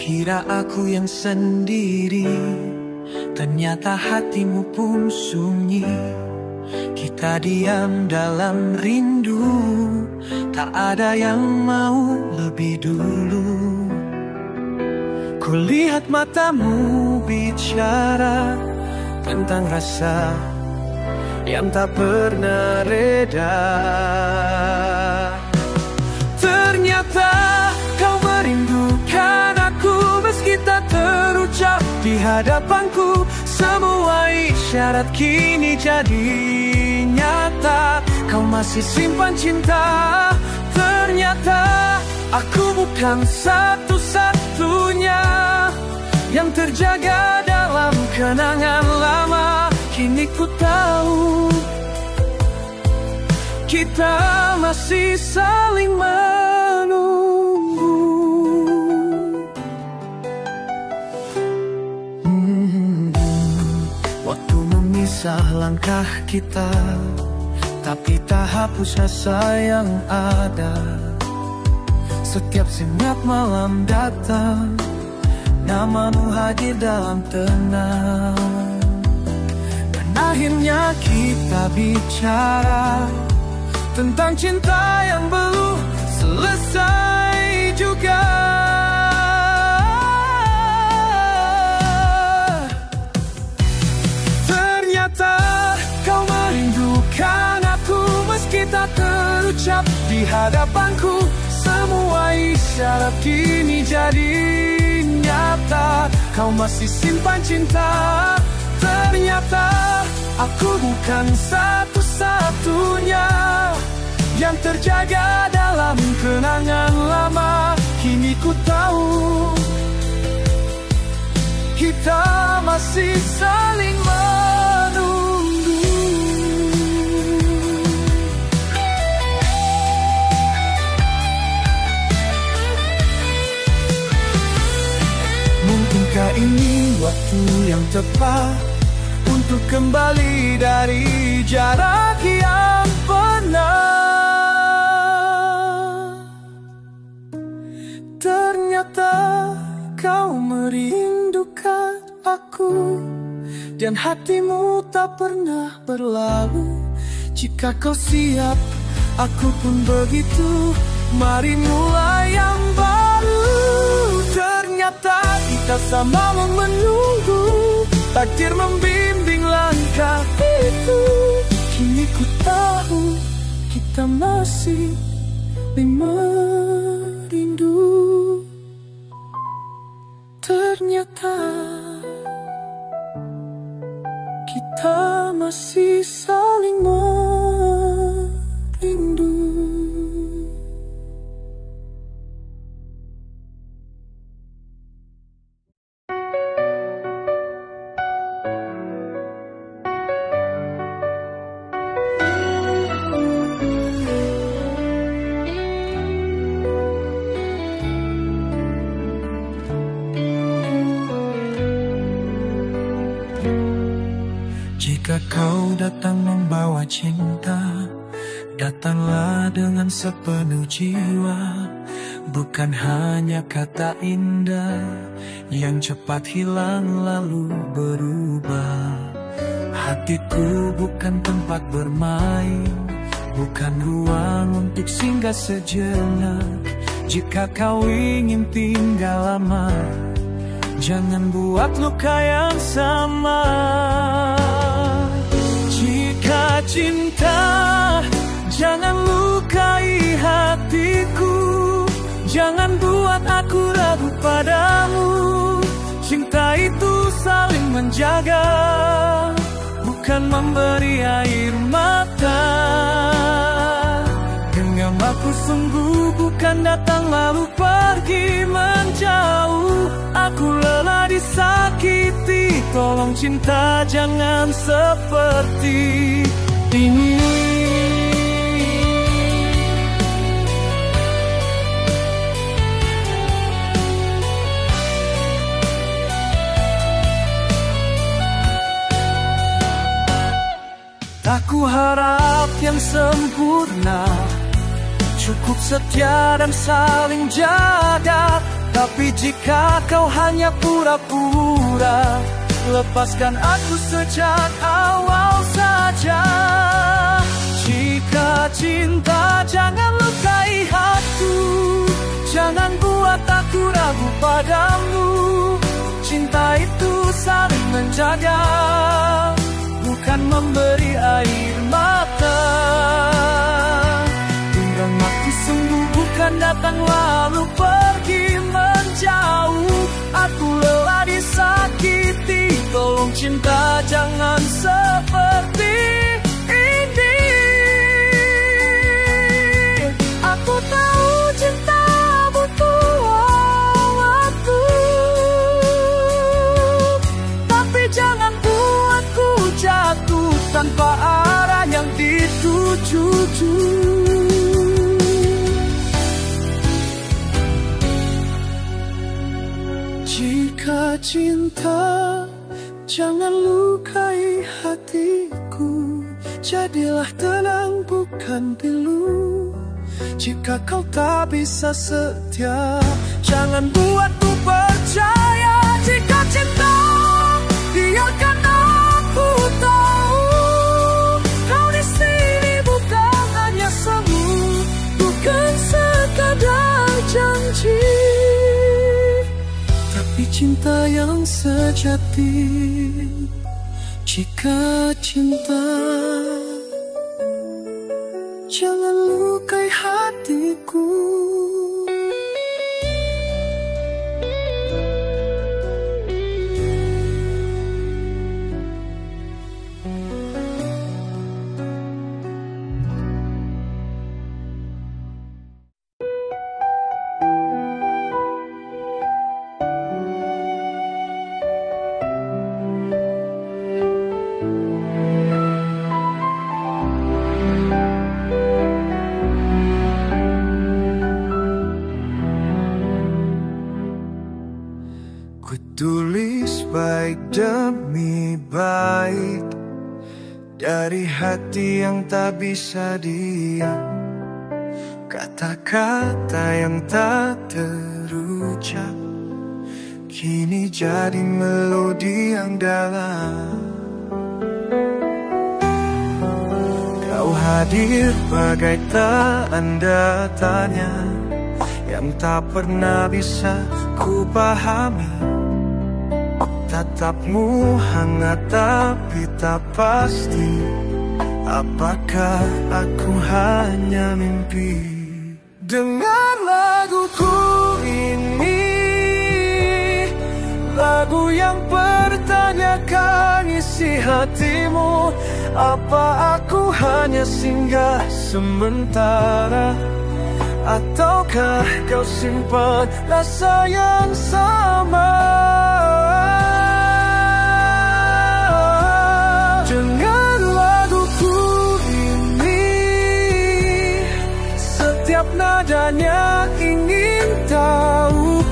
Kukira aku yang sendiri, ternyata hatimu pun sunyi. Kita diam dalam rindu, tak ada yang mau lebih dulu. Kulihat matamu bicara tentang rasa yang tak pernah reda. Ternyata kau merindukan aku, meski tak terucap di hadapanku. Semua isyarat kini jadi nyata, kau masih simpan cinta. Ternyata aku bukan satu-satunya yang terjaga dalam kenangan lama. Kini ku tahu kita masih saling menunggu. Waktu memisah langkah kita, tapi tak hapus rasa yang ada. Setiap senyap malam datang, namamu hadir dalam tenang. Dan akhirnya kita bicara tentang cinta yang belum selesai juga. Ternyata kau merindukan aku, meski tak terucap di hadapanku. Semua isyarat kini jadi nyata, kau masih simpan cinta. Ternyata aku bukan satu-satunya yang terjaga dalam kenangan lama. Kini ku tahu kita masih saling menunggu. Mungkinkah ini waktu yang tepat untuk kembali dari jarak yang pernah? Ternyata kau merindukan aku, dan hatimu tak pernah berlalu. Jika kau siap, aku pun begitu. Mari mulai yang baru. Ternyata kita sama menunggu, takdir membimbing langkah itu. Kini ku tahu kita masih merindu. Ternyata kita masih saling merindu. Jika kau datang membawa cinta, datanglah dengan sepenuh jiwa. Bukan hanya kata indah yang cepat hilang lalu berubah. Hatiku bukan tempat bermain, bukan ruang untuk singgah sejenak. Jika kau ingin tinggal lama, jangan buat luka yang sama. Jika cinta, jangan lukai hatiku. Jangan buat aku ragu padamu. Cinta itu saling menjaga, bukan memberi air mata. Genggam aku sungguh, bukan datang lalu pergi menjauh. Aku lelah disakiti, tolong cinta jangan seperti ini. Tak kuharap yang sempurna, cukup setia dan saling jaga. Tapi jika kau hanya pura-pura, lepaskan aku sejak awal saja. Jika cinta, jangan lukai hatiku, jangan buat aku ragu padamu. Cinta itu saling menjaga, bukan memberi air mata. Iramaku sungguh bukan datang lalu pergi menjauh. Aku lelah disakiti, tolong cinta jangan seperti ini. Aku tahu cinta butuh waktu, tapi jangan buatku jatuh tanpa arah yang dituju. Jika cinta, jangan lukai hatiku, jadilah tenang bukan pilu. Jika kau tak bisa setia, jangan buatku percaya. Jika cinta, biarkan aku tahu kau di sini bukan hanya semu, bukan sekadar janji, tapi cinta yang sejati. Jika cinta, jangan lukai hatiku. Tulis baik demi baik dari hati yang tak bisa diam, kata-kata yang tak terucap kini jadi melodi yang dalam. Kau hadir bagai tanda tanya yang tak pernah bisa ku pahami. Tatapmu hangat tapi tak pasti, apakah aku hanya mimpi? Dengar laguku ini, lagu yang pertanyakan isi hatimu. Apa aku hanya singgah sementara, ataukah kau simpan rasa yang sama? Dengan laguku ini, setiap nadanya ingin tahu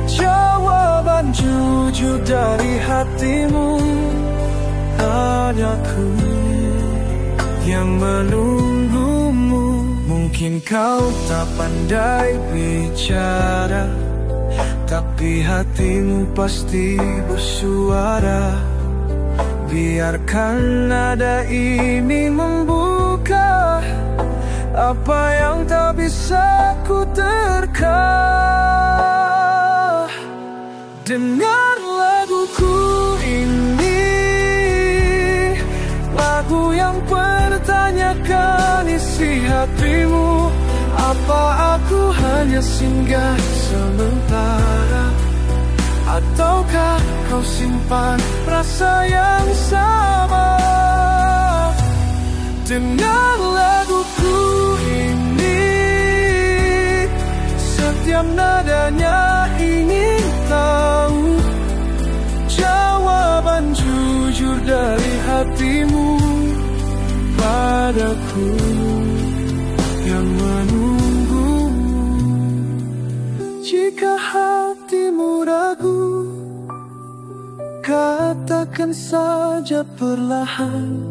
jawaban jujur dari hatimu. Aku yang menunggumu. Mungkin kau tak pandai bicara, tapi hatimu pasti bersuara. Biarkan nada ini membuka apa yang tak bisa ku terka. Dengar laguku ini, lagu yang pertanyakan isi hatimu. Apa aku hanya singgah sementara, ataukah kau simpan rasa yang sama? Dengar laguku ini, setiap nadanya ingin tahu jawaban jujur dari hatimu padaku yang menunggumu. Jika hatimu ragu, katakan saja perlahan.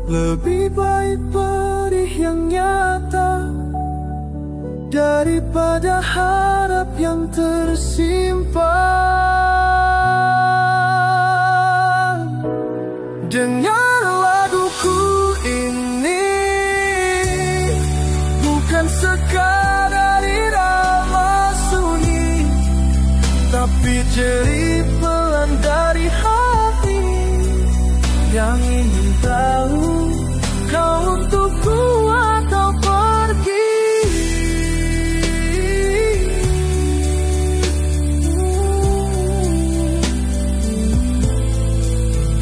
Lebih baik perih yang nyata daripada harap yang tersimpan. Dengar laguku ini, bukan sekadar irama sunyi, tapi jeri pelan dari hati yang ingin tahu kau untukku atau pergi.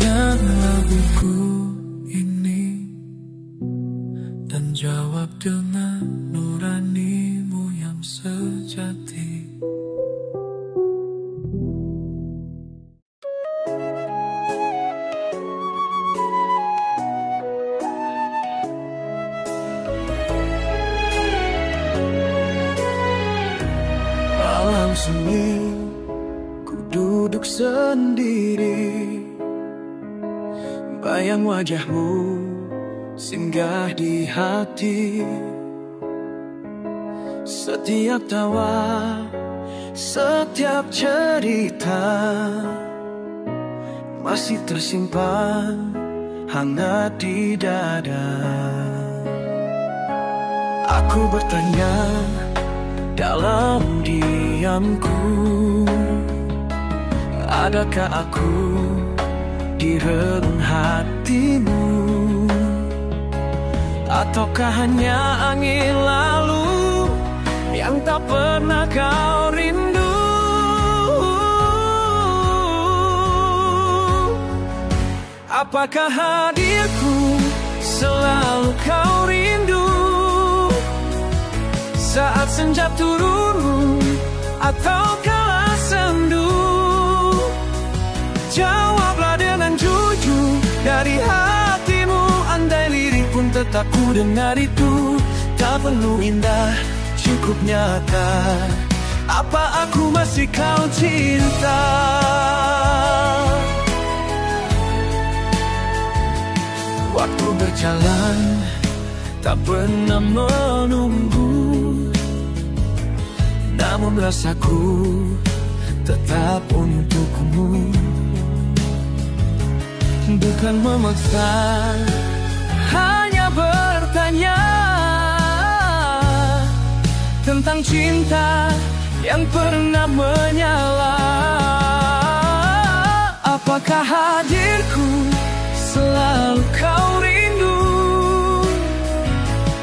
Dan laguku ini, dan jawab dengan nuranimu yang sejati. Malam sunyi, ku duduk sendiri, bayang wajahmu singgah di hati. Setiap tawa, setiap cerita masih tersimpan hangat di dada. Aku bertanya dalam diamku, adakah aku di relung hatimu, ataukah hanya angin lalu yang tak pernah kau rindu? Apakah hadirku selalu kau rindu saat senja turun atau kala sendu? Jawablah dengan jujur dari hatimu, andai lirik pun tetap ku dengar itu. Tak perlu indah, cukup nyata. Apa aku masih kau cinta? Waktu berjalan, tak pernah menunggu, namun rasaku tetap untukmu. Bukan memaksa, hanya bertanya tentang cinta yang pernah menyala. Apakah hadirku selalu kau rindu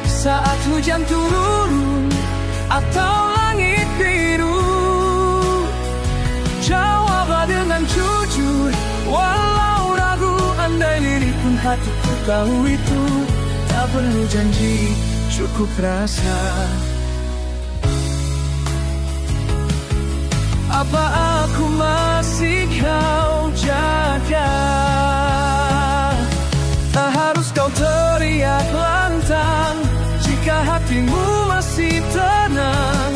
saat hujan turun atau langit biru? Jawablah dengan jujur, walau ragu, andai lirik pun hatiku tahu itu. Tak perlu janji, cukup rasa. Apa aku masih kau jaga? Tak harus kau teriak lantang, jika hatimu masih tenang.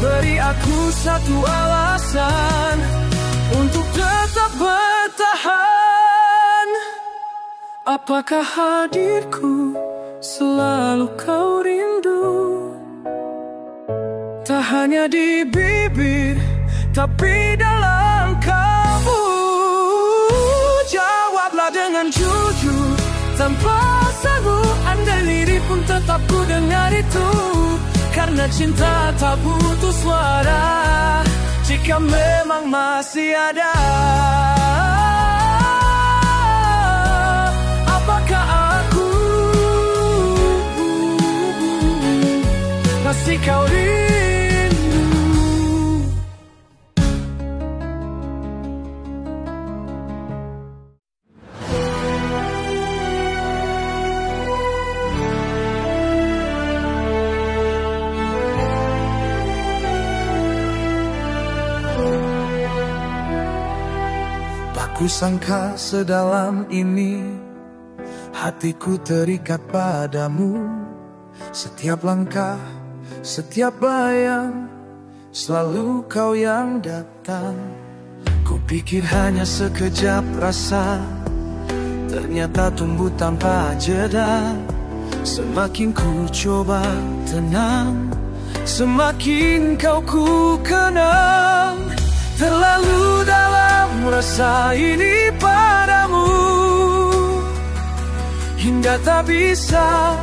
Beri aku satu alasan untuk tetap bertahan. Apakah hadirku selalu kau rindu? Tak hanya di bibir, tapi dalam kalbu. Jawablah dengan jujur, tanpa sagu, andai lirik pun tetap ku dengar itu. Karena cinta tak butuh suara, jika memang masih ada. Apakah aku masih kau rindu? Ku sangka sedalam ini hatiku terikat padamu. Setiap langkah, setiap bayang, selalu kau yang datang. Ku pikir hanya sekejap rasa, ternyata tumbuh tanpa jeda. Semakin ku coba tenang, semakin kau ku kenang. Terlalu dalam rasa ini padamu, hingga tak bisa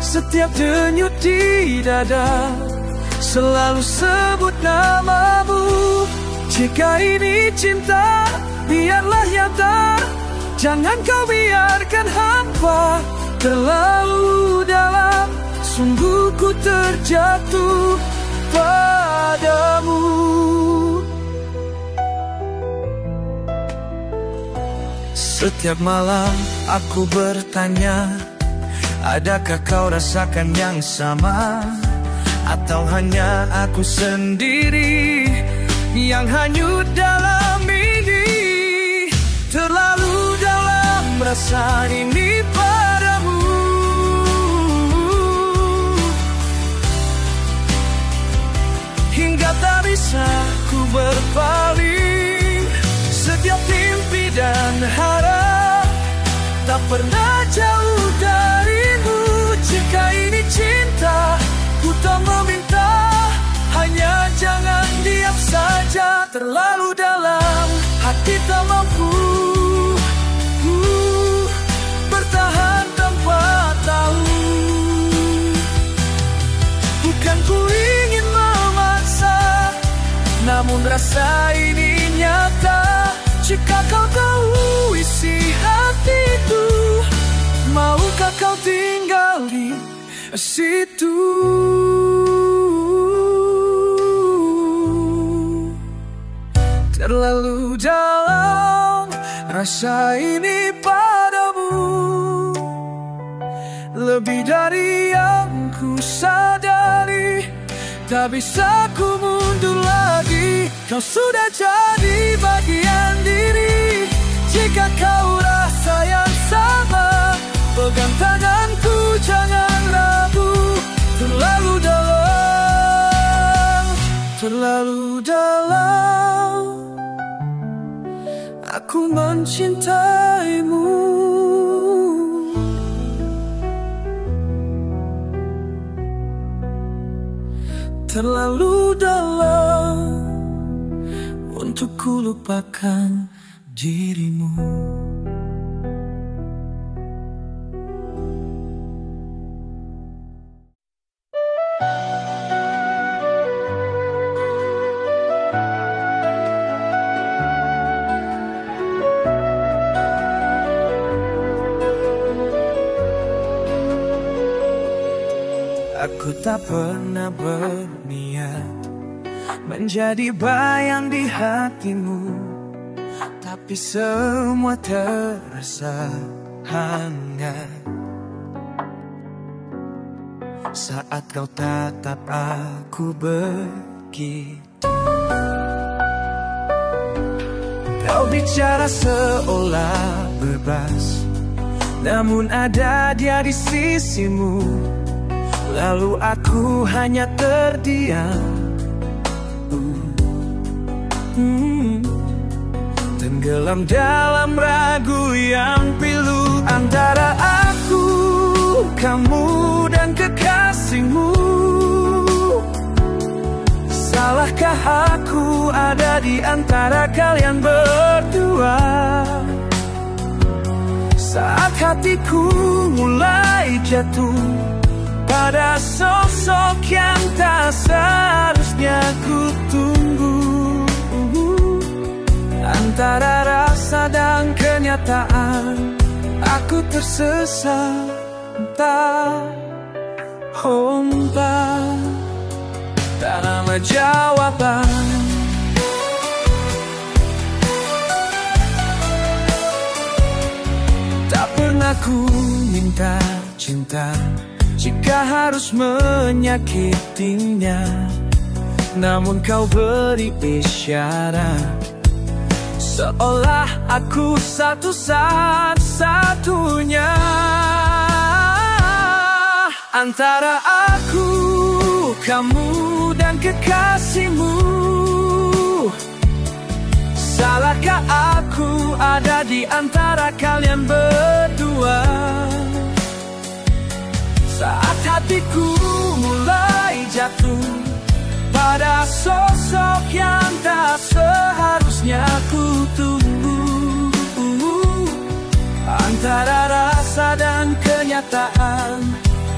setiap denyut di dada selalu sebut namamu. Jika ini cinta, biarlah nyata, jangan kau biarkan hampa. Terlalu dalam, sungguh ku terjatuh padamu. Setiap malam aku bertanya, adakah kau rasakan yang sama? Atau hanya aku sendiri yang hanyut dalam ini? Terlalu dalam rasa ini padamu, hingga tak bisa ku berpaling. Setiap mimpi dan harap tak pernah jauh darimu. Jika ini cinta, ku tak meminta, hanya jangan diam saja. Terlalu dalam, hati tak mampu bertahan tanpa tahu. Bukan ku ingin memaksa, namun rasa ini nyata. Jika kau tahu isi hatiku, maukah kau tinggal di situ? Terlalu dalam rasa ini padamu, lebih dari yang ku sadari. Tak bisa ku mundur lagi, kau sudah jadi bagian diri. Jika kau rasa yang sama, pegang tanganku, jangan ragu. Terlalu dalam, terlalu dalam, aku mencintaimu. Terlalu dalam untuk ku lupakan dirimu. Aku tak pernah berniat menjadi bayang di hatimu, tapi semua terasa hangat saat kau tatap aku begitu. Kau bicara seolah bebas, namun ada dia di sisimu. Lalu aku hanya terdiam, tenggelam dalam ragu yang pilu. Antara aku, kamu dan kekasihmu, salahkah aku ada di antara kalian berdua? Saat hatiku mulai jatuh pada sosok yang tak seharusnya ku tunggu, antara rasa dan kenyataan aku tersesat, entah tak ada jawaban. Tak pernah ku minta cinta jika harus menyakitinya, namun kau beri isyarat seolah aku satu-satunya. Antara aku, kamu dan kekasihmu, salahkah aku ada di antara kalian berdua? Saat hatiku mulai jatuh pada sosok yang tak seharusnya ku tunggu. Antara rasa dan kenyataan,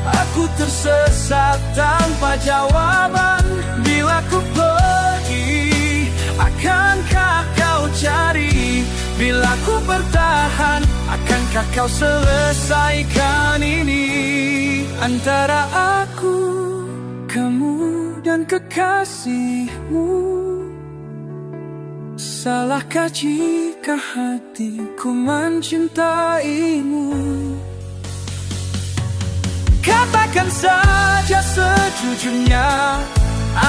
aku tersesat tanpa jawaban. Bila ku pergi, akankah kau cari? Bila ku bertahan, akankah kau selesaikan ini? Antara aku, kamu dan kekasihmu, salahkah jika hatiku mencintaimu? Katakan saja sejujurnya,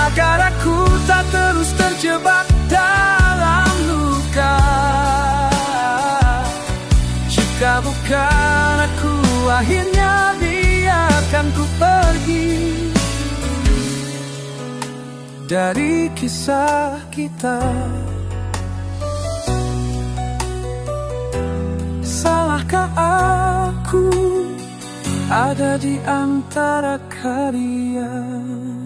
agar aku tak terus terjebak dalam luka. Jika bukan aku, akhirnya biarkan ku pergi dari kisah kita. Salahkah aku ada di antara kalian?